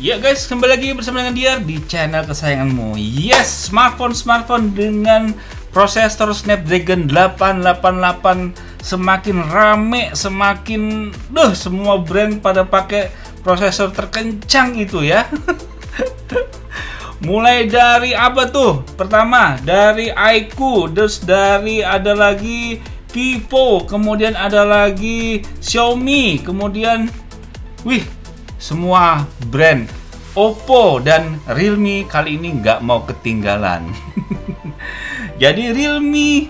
Ya guys, kembali lagi bersama dengan Diar di channel kesayanganmu. Yes, smartphone dengan prosesor Snapdragon 888 semakin rame, semakin semua brand pada pakai prosesor terkencang itu ya. Mulai dari apa tuh? Pertama dari iQOO, terus dari ada lagi Vivo, kemudian ada lagi Xiaomi, kemudian semua brand Oppo dan Realme kali ini nggak mau ketinggalan. Jadi Realme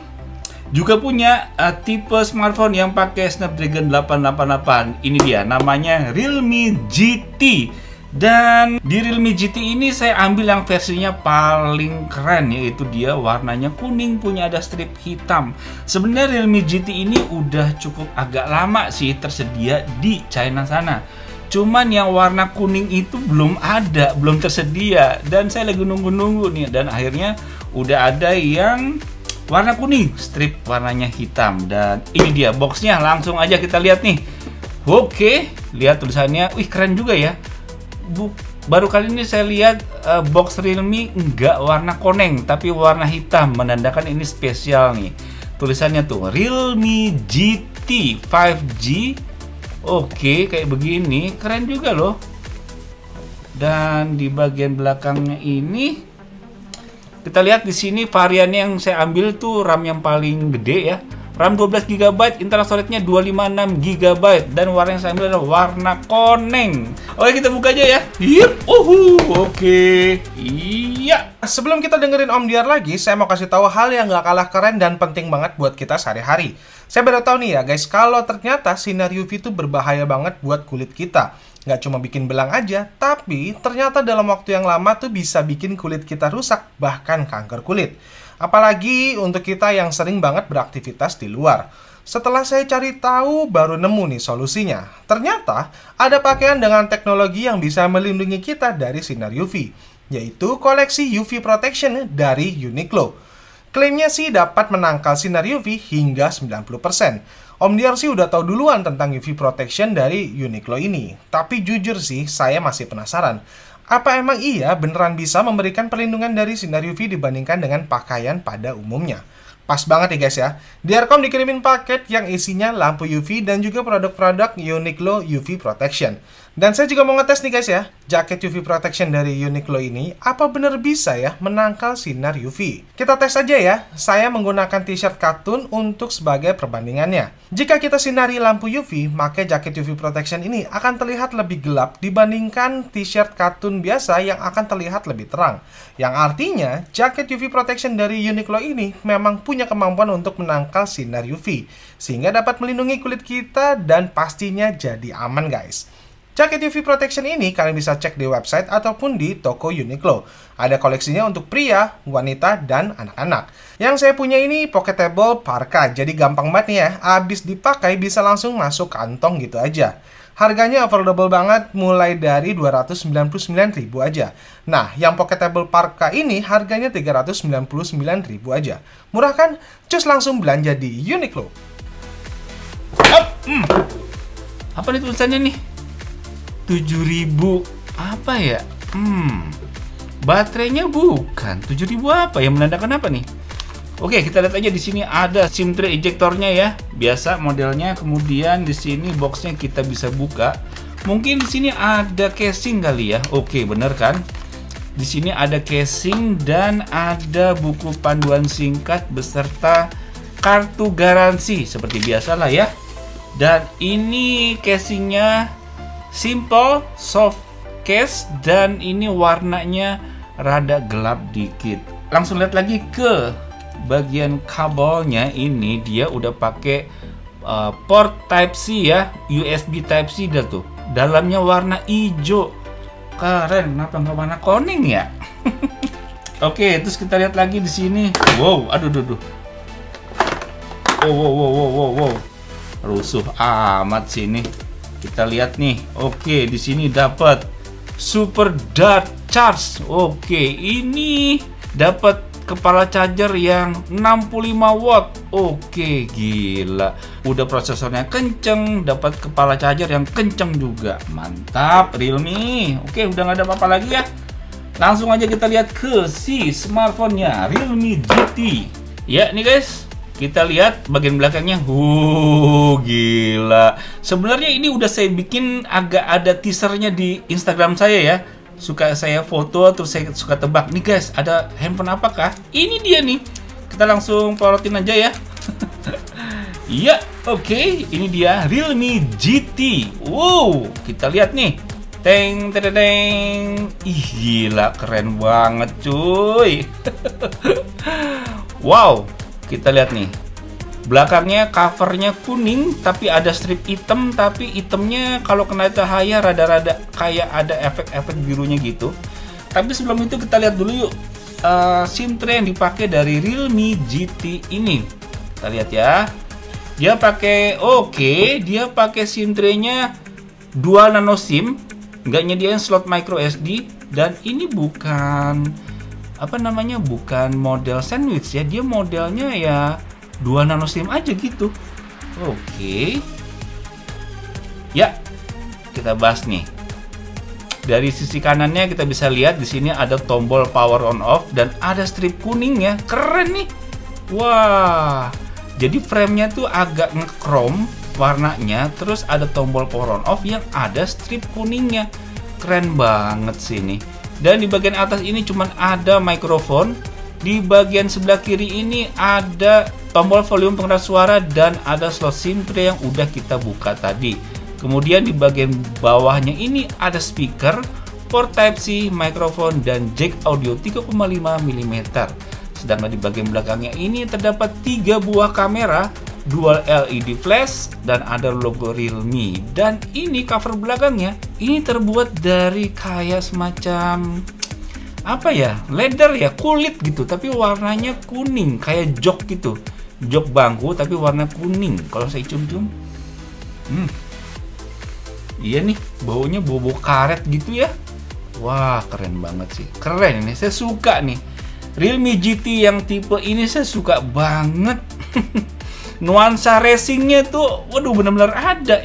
juga punya tipe smartphone yang pakai Snapdragon 888. Ini dia, namanya Realme GT. Dan di Realme GT ini saya ambil yang versinya paling keren, yaitu dia warnanya kuning, punya ada strip hitam. Sebenarnya Realme GT ini udah cukup agak lama sih tersedia di China sana. Cuman yang warna kuning itu belum ada, belum tersedia. Dan saya lagi nunggu-nunggu nih. Dan akhirnya udah ada yang warna kuning, strip warnanya hitam. Dan ini dia boxnya, langsung aja kita lihat nih. Oke, lihat tulisannya, keren juga ya. Baru kali ini saya lihat box Realme nggak warna koneng, tapi warna hitam, menandakan ini spesial nih. Tulisannya tuh Realme GT 5G. Oke, kayak begini, keren juga loh. Dan di bagian belakangnya ini kita lihat di sini variannya yang saya ambil tuh RAM yang paling gede ya. RAM 12 GB, internal storage-nya 256 GB, dan warna yang saya ambil adalah warna koneng. Oke, kita buka aja ya. Oke. Iya. Sebelum kita dengerin Om Diar lagi, saya mau kasih tahu hal yang gak kalah keren dan penting banget buat kita sehari-hari. Saya baru tahu nih ya guys, kalau ternyata sinar UV itu berbahaya banget buat kulit kita. Gak cuma bikin belang aja, tapi ternyata dalam waktu yang lama tuh bisa bikin kulit kita rusak, bahkan kanker kulit. Apalagi untuk kita yang sering banget beraktivitas di luar. Setelah saya cari tahu, baru nemu nih solusinya. Ternyata ada pakaian dengan teknologi yang bisa melindungi kita dari sinar UV, yaitu koleksi UV Protection dari Uniqlo. Klaimnya sih dapat menangkal sinar UV hingga 90%. Om Diar sih udah tahu duluan tentang UV Protection dari Uniqlo ini. Tapi jujur sih, saya masih penasaran. Apa emang iya beneran bisa memberikan perlindungan dari sinar UV dibandingkan dengan pakaian pada umumnya? Pas banget nih guys ya. Diarcom dikirimin paket yang isinya lampu UV dan juga produk-produk Uniqlo UV Protection. Dan saya juga mau ngetes nih guys ya, jaket UV Protection dari Uniqlo ini apa bener bisa ya menangkal sinar UV? Kita tes aja ya. Saya menggunakan t-shirt katun untuk sebagai perbandingannya. Jika kita sinari lampu UV, maka jaket UV Protection ini akan terlihat lebih gelap dibandingkan t-shirt katun biasa yang akan terlihat lebih terang. Yang artinya, jaket UV Protection dari Uniqlo ini memang punya kemampuan untuk menangkal sinar UV, sehingga dapat melindungi kulit kita dan pastinya jadi aman guys. Jaket UV Protection ini kalian bisa cek di website ataupun di toko Uniqlo. Ada koleksinya untuk pria, wanita, dan anak-anak. Yang saya punya ini pocketable parka, jadi gampang banget nih ya. Abis dipakai bisa langsung masuk kantong gitu aja. Harganya affordable banget, mulai dari 299.000 aja. Nah, yang pocketable parka ini harganya 399.000 aja. Murah kan? Cus langsung belanja di Uniqlo. Apa nih tulisannya nih? 7.000 apa ya? Baterainya bukan 7.000 apa yang menandakan apa nih? Oke, kita lihat aja di sini ada SIM tray ejectornya ya, biasa modelnya. Kemudian di sini boxnya kita bisa buka. Mungkin di sini ada casing kali ya. Oke, bener kan? Di sini ada casing dan ada buku panduan singkat beserta kartu garansi seperti biasa lah ya. Dan ini casingnya simple soft case dan ini warnanya rada gelap dikit. Langsung lihat lagi ke bagian kabelnya, ini dia udah pakai port Type C ya, USB Type C dah tuh. Dalamnya warna hijau. Keren, kenapa nggak warna kuning ya? Oke, terus kita lihat lagi di sini. Wow, aduh. Wow. Rusuh amat sini. Kita lihat nih. Oke, di sini dapat Super Dart Charge. Oke, ini dapat kepala charger yang 65 watt. Oke, gila. Udah prosesornya kenceng, dapat kepala charger yang kenceng juga. Mantap, Realme. Oke, udah nggak ada apa-apa lagi ya. Langsung aja kita lihat ke si smartphone-nya, Realme GT. Ya, nih guys. Kita lihat bagian belakangnya. Gila. Sebenarnya ini udah saya bikin agak ada teasernya di Instagram saya ya. Suka saya foto terus saya suka tebak. Nih guys, ada handphone apakah? Ini dia nih. Kita langsung porotin aja ya. Iya, oke. Ini dia Realme GT. Wow, kita lihat nih. Teng, teng, teng. Ih, gila, keren banget cuy. Wow. Kita lihat nih, belakangnya covernya kuning tapi ada strip hitam, tapi hitamnya kalau kena cahaya rada-rada kayak ada efek-efek birunya gitu. Tapi sebelum itu kita lihat dulu yuk SIM tray yang dipakai dari Realme GT ini. Kita lihat ya, dia pakai dia pakai SIM tray-nya dual nano SIM, nggak nyediain slot micro SD, dan ini bukan bukan model sandwich ya, dia modelnya ya 2 nano SIM aja gitu. Oke. Ya, kita bahas nih. Dari sisi kanannya kita bisa lihat di sini ada tombol power on off dan ada strip kuning ya. Keren nih. Wah. Jadi framenya tuh agak nge-chrome warnanya, terus ada tombol power on off yang ada strip kuningnya. Keren banget sih ini. Dan di bagian atas ini cuma ada mikrofon. Di bagian sebelah kiri ini ada tombol volume pengeras suara dan ada slot SIM tray yang udah kita buka tadi. Kemudian di bagian bawahnya ini ada speaker, port Type-C, mikrofon, dan jack audio 3,5 mm. Sedangkan di bagian belakangnya ini terdapat 3 buah kamera, dual LED flash, dan ada logo Realme. Dan ini cover belakangnya ini terbuat dari kayak semacam leather ya, kulit gitu, tapi warnanya kuning kayak jok gitu, jok bangku tapi warna kuning. Kalau saya cium-cium, iya nih, baunya bau karet gitu ya. Wah, keren banget sih, keren ini, saya suka nih Realme GT yang tipe ini, saya suka banget. Nuansa racingnya tuh, waduh, benar-benar ada.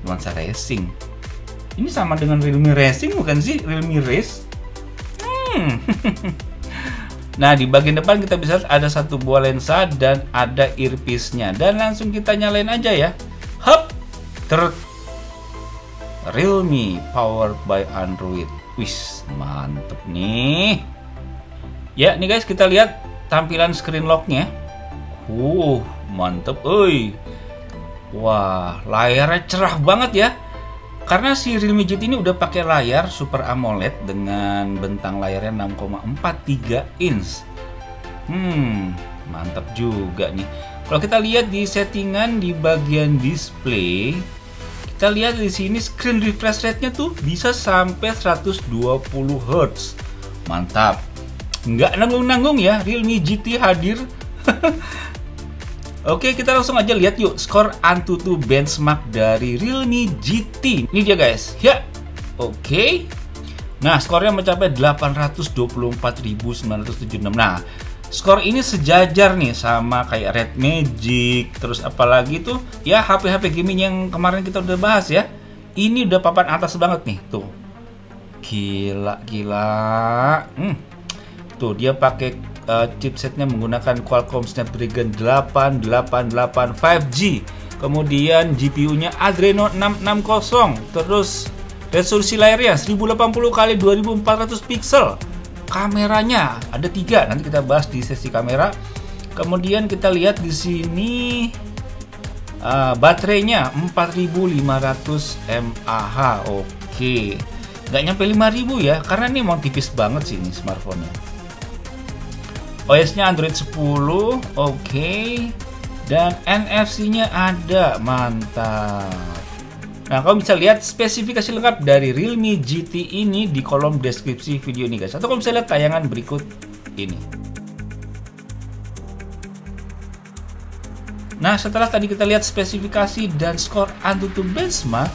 Nuansa racing. Ini sama dengan Realme Racing bukan sih? Realme Race. Nah, di bagian depan kita bisa lihat ada 1 buah lensa dan ada earpiece-nya. Dan langsung kita nyalain aja ya. Hup! Realme powered by Android. Wis, mantep nih. Ya, nih guys, kita lihat tampilan screen lock-nya. Mantep, wah, layarnya cerah banget ya. Karena si Realme GT ini udah pakai layar Super AMOLED dengan bentang layarnya 6,43 inch. Mantap juga nih. Kalau kita lihat di settingan di bagian display, kita lihat di sini screen refresh rate-nya tuh bisa sampai 120 Hz. Mantap. Nggak nanggung-nanggung ya, Realme GT hadir. Oke, kita langsung aja lihat yuk skor AnTuTu benchmark dari Realme GT. Ini dia guys. Ya. Oke. Nah, skornya mencapai 824.976. Nah, skor ini sejajar nih sama kayak Red Magic, terus apalagi tuh ya HP-HP gaming yang kemarin kita udah bahas ya. Ini udah papan atas banget nih, tuh. Gila. Tuh, dia pakai chipsetnya menggunakan Qualcomm Snapdragon 888 5G. Kemudian GPU-nya Adreno 660. Terus resolusi layarnya 1080x2400 pixel. Kameranya ada 3. Nanti kita bahas di sesi kamera. Kemudian kita lihat di sini baterainya 4500 mAh. Oke. Nggak nyampe 5000 ya, karena ini mau tipis banget sih ini smartphone-nya. OS-nya Android 10, oke. Dan NFC-nya ada, mantap. Nah, kamu bisa lihat spesifikasi lengkap dari Realme GT ini di kolom deskripsi video ini guys. Atau kamu bisa lihat tayangan berikut ini. Nah, setelah tadi kita lihat spesifikasi dan skor AnTuTu benchmark,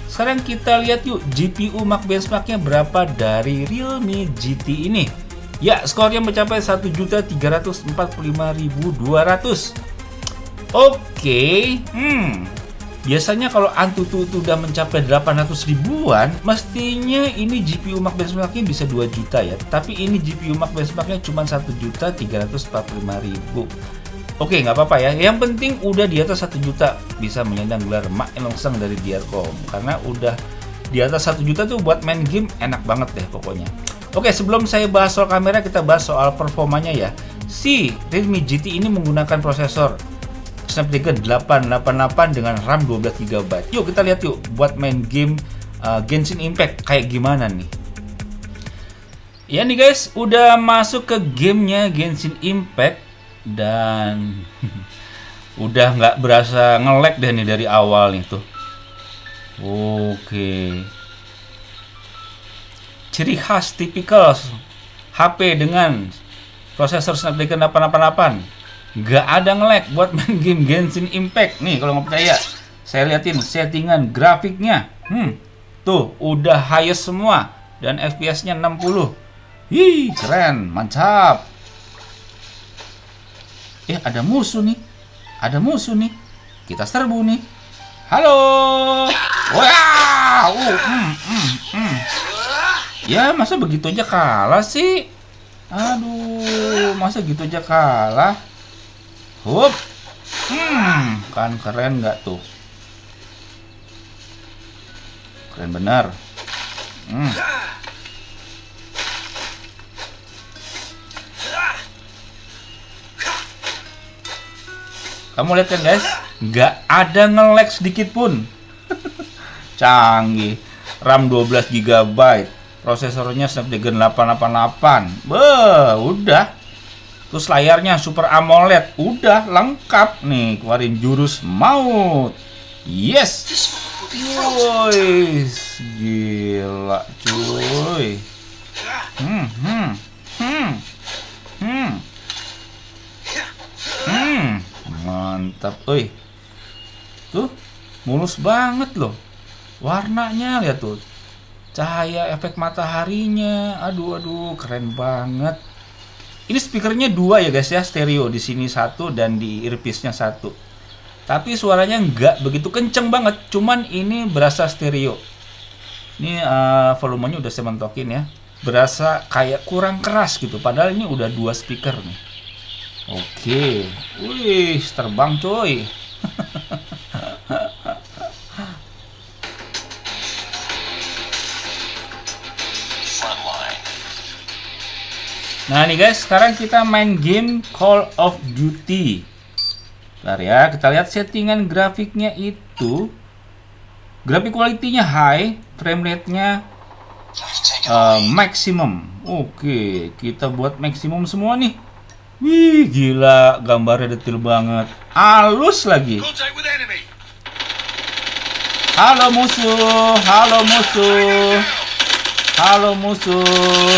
sekarang kita lihat yuk GPU Mark benchmarknya berapa dari Realme GT ini. Ya, skornya mencapai 1.345.200. Oke. Biasanya kalau Antutu itu udah mencapai 800 ribuan, mestinya ini GPU Max benchmarknya bisa 2 juta ya. Tapi ini GPU Max benchmarknya cuma 1.345.000. Oke, nggak apa-apa ya. Yang penting udah di atas 1 juta bisa menyandang gelar Mak Elongseng dari Diarcom. Karena udah di atas 1 juta tuh buat main game enak banget deh pokoknya. Oke, sebelum saya bahas soal kamera, kita bahas soal performanya ya. Si Realme GT ini menggunakan prosesor Snapdragon 888 dengan RAM 12GB. Yuk kita lihat yuk buat main game Genshin Impact kayak gimana nih. Ya nih guys, udah masuk ke gamenya Genshin Impact dan udah nggak berasa nge-lag deh nih dari awal nih tuh. Oke. Ciri khas tipikal HP dengan prosesor Snapdragon 888, nggak ada nge-lag buat main game Genshin Impact. Nih kalau nggak percaya, saya liatin settingan grafiknya. Tuh udah highest semua dan FPS-nya 60. Hi, keren, mantap. Ada musuh nih. Ada musuh nih. Kita serbu nih. Halo. Wow. Ya, masa begitu aja kalah sih? Aduh, masa gitu aja kalah? Hup. Kan keren nggak tuh? Keren benar. Kamu lihat kan guys, nggak ada nge-lag sedikit pun. Canggih. RAM 12GB, prosesornya Snapdragon 888. Udah. Terus layarnya Super AMOLED, udah lengkap nih. Keluarin jurus maut. Yes. Woi, gila cuy. Mantap, tuh mulus banget loh, warnanya lihat tuh, cahaya efek mataharinya, aduh keren banget. Ini speakernya 2 ya guys ya, stereo, di sini 1 dan di earpiece-nya 1. Tapi suaranya nggak begitu kenceng banget, cuman ini berasa stereo. Ini volumenya udah saya mentokin ya, berasa kayak kurang keras gitu, padahal ini udah 2 speaker nih. Oke, wih, terbang coy. Nah nih guys, sekarang kita main game Call of Duty. Bentar ya, kita lihat settingan grafiknya itu. Grafik quality-nya high, frame rate-nya maximum. Oke, kita buat maksimum semua nih. Wih, gila, gambarnya detail banget. Halus lagi. Halo musuh, halo musuh. Halo musuh.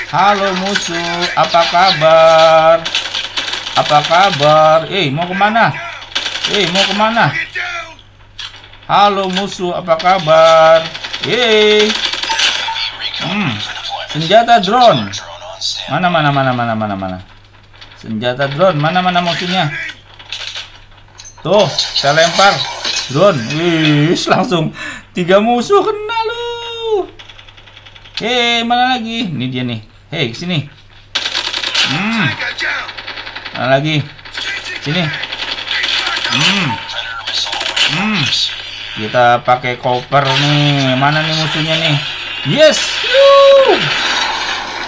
Halo musuh, apa kabar? Apa kabar? Mau kemana? Mau kemana? Halo musuh, apa kabar? Senjata drone. Mana? Senjata drone, mana musuhnya? Tuh, saya lempar drone. Wih, langsung 3 musuh kena lu. Mana lagi? Ini dia nih. Sini. Mana lagi? Sini. Kita pakai koper nih. Mana nih musuhnya nih? Yes.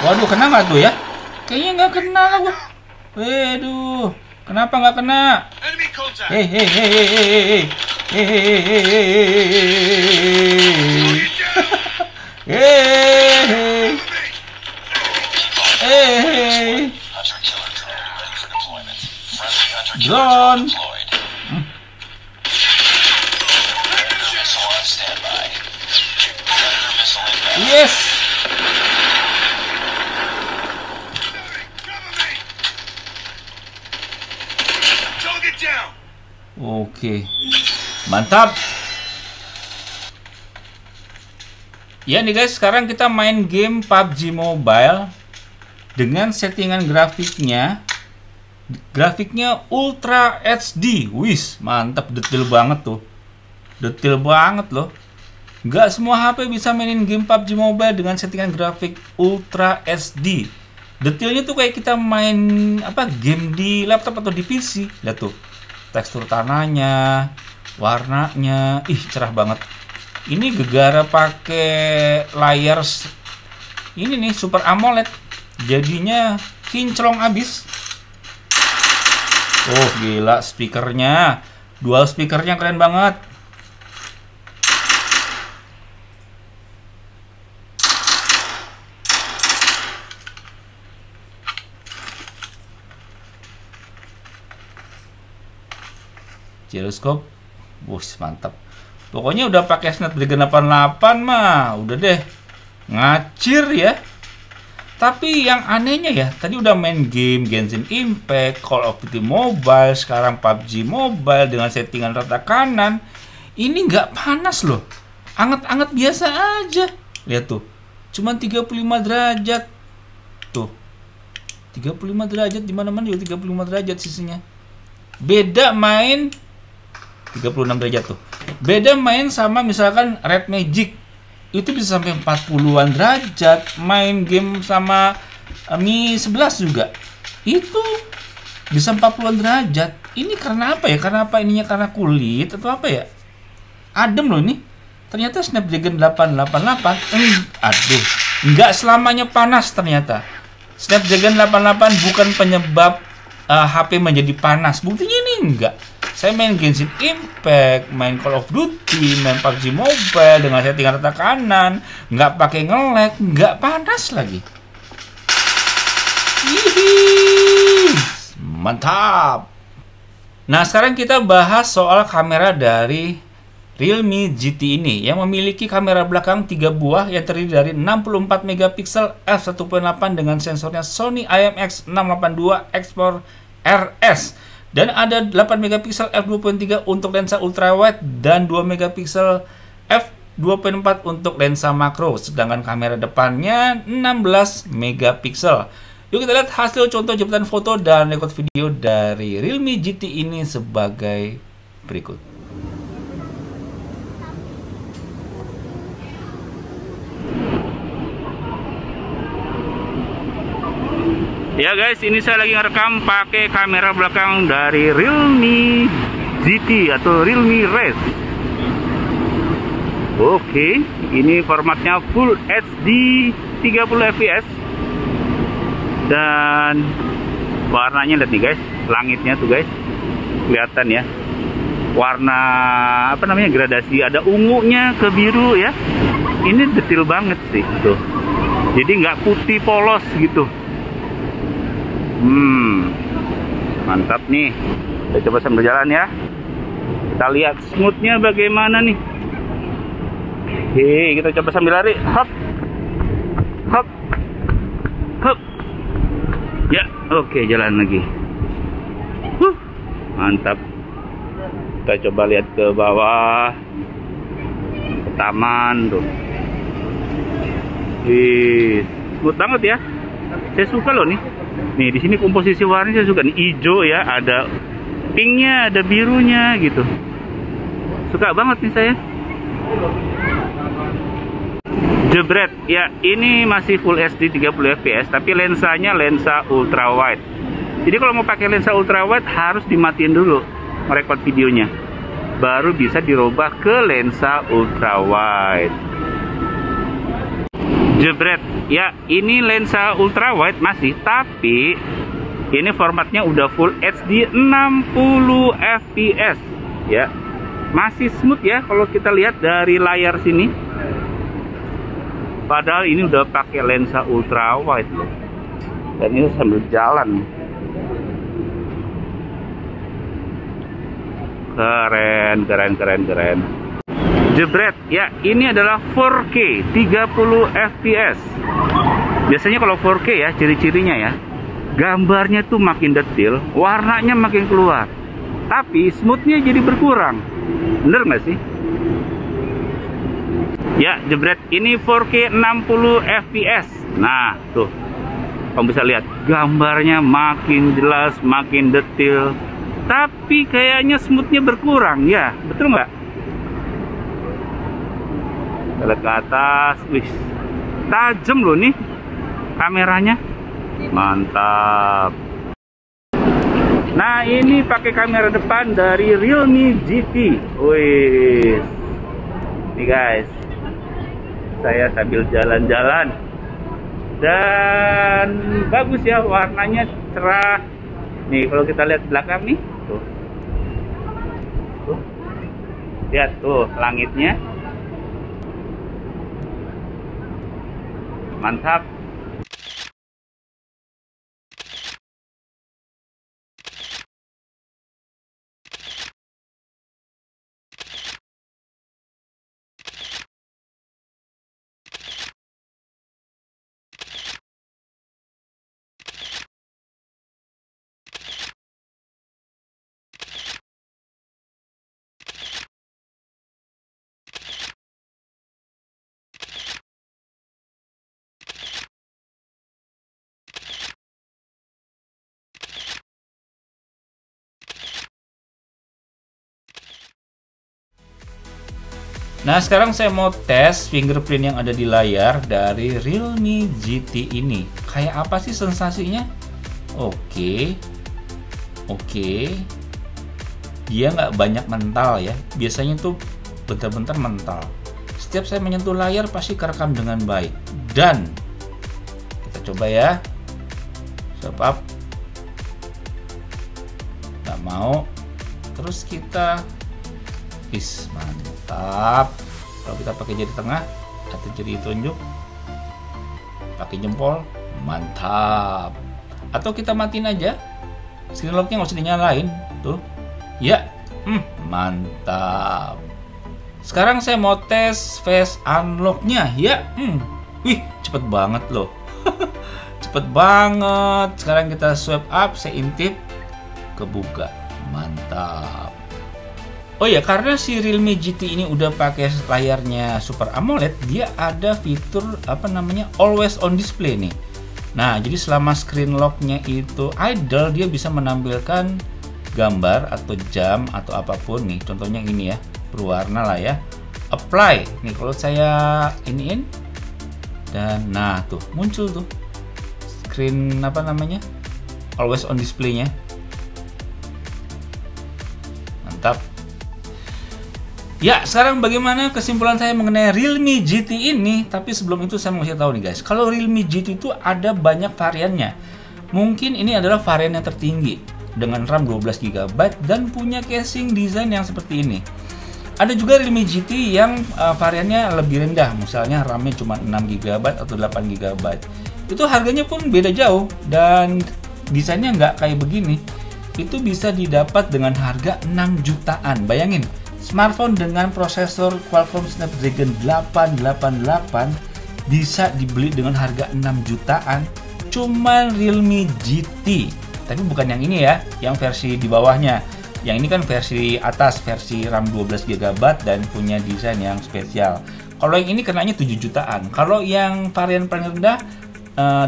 Waduh, kena nggak tuh ya? Kayaknya nggak kena lah gua. Waduh, kenapa nggak kena? Drone. Yes. Oke, mantap. Ya nih guys, sekarang kita main game PUBG Mobile. dengan settingan grafiknya Ultra HD. Wis, mantap, detail banget tuh. Detail banget loh. Nggak semua HP bisa mainin game PUBG Mobile dengan settingan grafik Ultra HD. Detailnya tuh kayak kita main game di laptop atau di PC. Lihat tuh, tekstur tanahnya, warnanya, cerah banget. Ini gegara pakai layar ini nih Super AMOLED, jadinya kinclong abis. Oh gila, speakernya, dual speakernya keren banget. Gyroscope, mantap. Pokoknya udah pakai Snapdragon 88 mah, udah deh ngacir ya. Tapi yang anehnya ya, tadi udah main game Genshin Impact, Call of Duty Mobile, sekarang PUBG Mobile dengan settingan rata kanan. Ini nggak panas loh, anget-anget biasa aja. Lihat tuh, cuman 35 derajat. Tuh, 35 derajat, dimana-mana juga 35 derajat sisinya. Beda main 36 derajat tuh. Beda main sama misalkan Red Magic, itu bisa sampai 40-an derajat. Main game sama Mi 11 juga itu bisa 40-an derajat. Ini karena apa ya? Karena apa ininya? Karena kulit atau apa ya? Adem loh ini. Ternyata Snapdragon 888. Aduh, nggak selamanya panas ternyata. Snapdragon 88 bukan penyebab HP menjadi panas. Buktinya ini enggak. Saya main Genshin Impact, main Call of Duty, main PUBG Mobile dengan settingan rata kanan, nggak pakai nge-lag, nggak panas lagi. Hihi, mantap. Nah, sekarang kita bahas soal kamera dari Realme GT ini yang memiliki kamera belakang 3 buah yang terdiri dari 64 megapiksel f1.8 dengan sensornya Sony IMX682 Explore RS. Dan ada 8 megapiksel f2.3 untuk lensa ultrawide dan 2 megapiksel f2.4 untuk lensa makro. Sedangkan kamera depannya 16 megapiksel. Yuk kita lihat hasil contoh jepatan foto dan rekod video dari Realme GT ini sebagai berikut. Ya guys, ini saya lagi ngerekam pakai kamera belakang dari Realme GT atau Realme Race. Oke, ini formatnya Full HD 30 fps. Dan warnanya lihat nih guys, langitnya tuh guys. Kelihatan ya. Warna gradasi, ada ungunya ke biru ya. Ini detail banget sih tuh. Jadi nggak putih polos gitu. Mantap nih. Kita coba sambil jalan ya. Kita lihat smoothnya bagaimana nih. Oke, kita coba sambil lari. Hop, hop, hop. Ya, oke, jalan lagi. Mantap. Kita coba lihat ke bawah, ke taman tuh. Smooth banget ya. Saya suka loh nih. Nih di sini komposisi warnanya saya suka nih, hijau ya, ada pinknya, ada birunya gitu. Suka banget nih saya. Jebret ya, ini masih Full HD 30 fps tapi lensanya lensa ultra wide. Jadi kalau mau pakai lensa ultra wide harus dimatiin dulu merekod videonya, baru bisa dirubah ke lensa ultra wide. Jebret ya, ini lensa ultra wide masih, tapi ini formatnya udah Full HD 60 fps ya. Masih smooth ya kalau kita lihat dari layar sini. Padahal ini udah pakai lensa ultra wide loh. Dan ini sambil jalan. Keren. Jebret ya, ini adalah 4K 30 fps. Biasanya kalau 4K ya, ciri-cirinya ya, gambarnya tuh makin detail, warnanya makin keluar, tapi smoothnya jadi berkurang. Bener nggak sih? Ya, jebret, ini 4K 60 fps. Nah tuh, Kamu bisa lihat gambarnya makin jelas, makin detail. Tapi kayaknya smoothnya berkurang ya, betul nggak? Kita lihat ke atas, wih, tajam loh nih kameranya, mantap. Nah ini pakai kamera depan dari Realme GT. Wih, nih guys, saya sambil jalan-jalan dan bagus ya, warnanya cerah. Nih kalau kita lihat belakang nih, tuh, lihat tuh langitnya, mantap. Nah sekarang saya mau tes fingerprint yang ada di layar dari Realme GT ini. Kayak apa sih sensasinya? Oke, dia nggak banyak mental ya. Biasanya tuh bentar-bentar mental. Setiap saya menyentuh layar pasti kerekam dengan baik. Dan kita coba ya, swipe up, nggak mau. Terus kita mantap. Kalau kita pakai jari tengah atau jari tunjuk, pakai jempol, mantap. Atau kita matiin aja screen locknya, nggak usah dinyalain tuh ya, mantap. Sekarang saya mau tes face unlocknya ya. Wih, cepet banget loh. Cepet banget. Sekarang kita swipe up, saya intip, kebuka, mantap. Oh ya, karena si Realme GT ini udah pakai layarnya Super AMOLED, dia ada fitur apa namanya always on display nih. Nah, jadi selama screen locknya itu idle, dia bisa menampilkan gambar atau jam atau apapun nih. Contohnya ini ya, berwarna lah ya. Apply. Nih kalau saya iniin dan nah tuh muncul tuh screen apa namanya always on display-nya. Mantap. Ya, sekarang bagaimana kesimpulan saya mengenai Realme GT ini? Tapi sebelum itu saya mau kasih tahu nih guys, kalau Realme GT itu ada banyak variannya. Mungkin ini adalah varian yang tertinggi dengan RAM 12 GB dan punya casing desain yang seperti ini. Ada juga Realme GT yang variannya lebih rendah, misalnya RAM-nya cuma 6 GB atau 8 GB. Itu harganya pun beda jauh dan desainnya nggak kayak begini. Itu bisa didapat dengan harga 6 jutaan. Bayangin, smartphone dengan prosesor Qualcomm Snapdragon 888 bisa dibeli dengan harga 6 jutaan cuman Realme GT. Tapi bukan yang ini ya, yang versi di bawahnya. Yang ini kan versi atas, versi RAM 12 GB dan punya desain yang spesial. Kalau yang ini kenanya 7 jutaan. Kalau yang varian paling rendah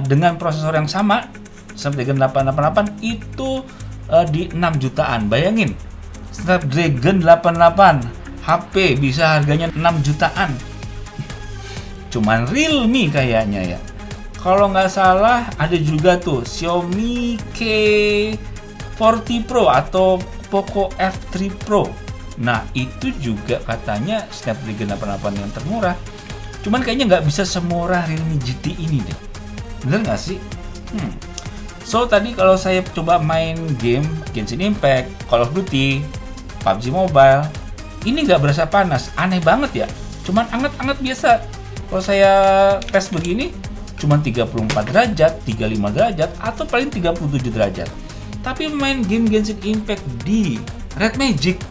dengan prosesor yang sama, Snapdragon 888 itu di 6 jutaan. Bayangin, Snapdragon 88 HP bisa harganya 6 jutaan. Cuman Realme kayaknya ya. Kalau nggak salah ada juga tuh Xiaomi K40 Pro atau Poco F3 Pro. Nah itu juga katanya Snapdragon 88 yang termurah. Cuman kayaknya nggak bisa semurah Realme GT ini deh. Bener nggak sih? So tadi kalau saya coba main game Genshin Impact, Call of Duty, PUBG Mobile, ini nggak berasa panas. Aneh banget ya. Cuman anget-anget biasa. Kalau saya tes begini, cuman 34 derajat, 35 derajat, atau paling 37 derajat. Tapi main game Genshin Impact di Red Magic,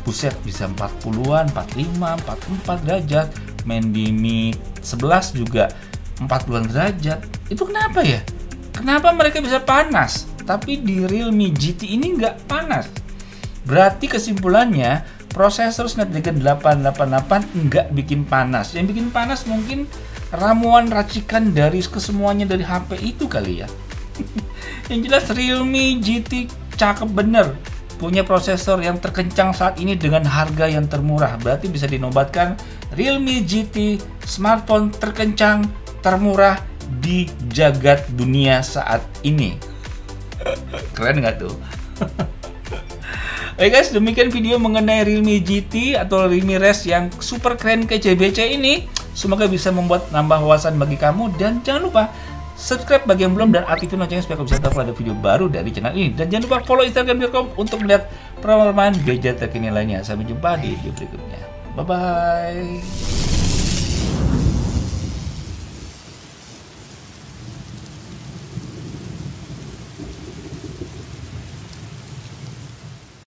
buset, bisa 40-an, 45, 44 derajat. Main di Mi 11 juga 40-an derajat. Itu kenapa ya? Kenapa mereka bisa panas? Tapi di Realme GT ini nggak panas. Berarti kesimpulannya, prosesor Snapdragon 888 nggak bikin panas. Yang bikin panas mungkin ramuan racikan dari kesemuanya dari HP itu kali ya. Yang jelas Realme GT cakep bener, punya prosesor yang terkencang saat ini dengan harga yang termurah. Berarti bisa dinobatkan Realme GT smartphone terkencang, termurah di jagat dunia saat ini. Keren nggak tuh? Oke guys, demikian video mengenai Realme GT atau Realme Res yang super keren KCBC ini. Semoga bisa membuat nambah wawasan bagi kamu, dan jangan lupa subscribe bagi yang belum dan aktifin loncengnya supaya kamu bisa tahu kalau ada video baru dari channel ini. Dan jangan lupa follow Instagram.com untuk melihat perkembangan gadget terkini lainnya. Sampai jumpa di video berikutnya. Bye bye.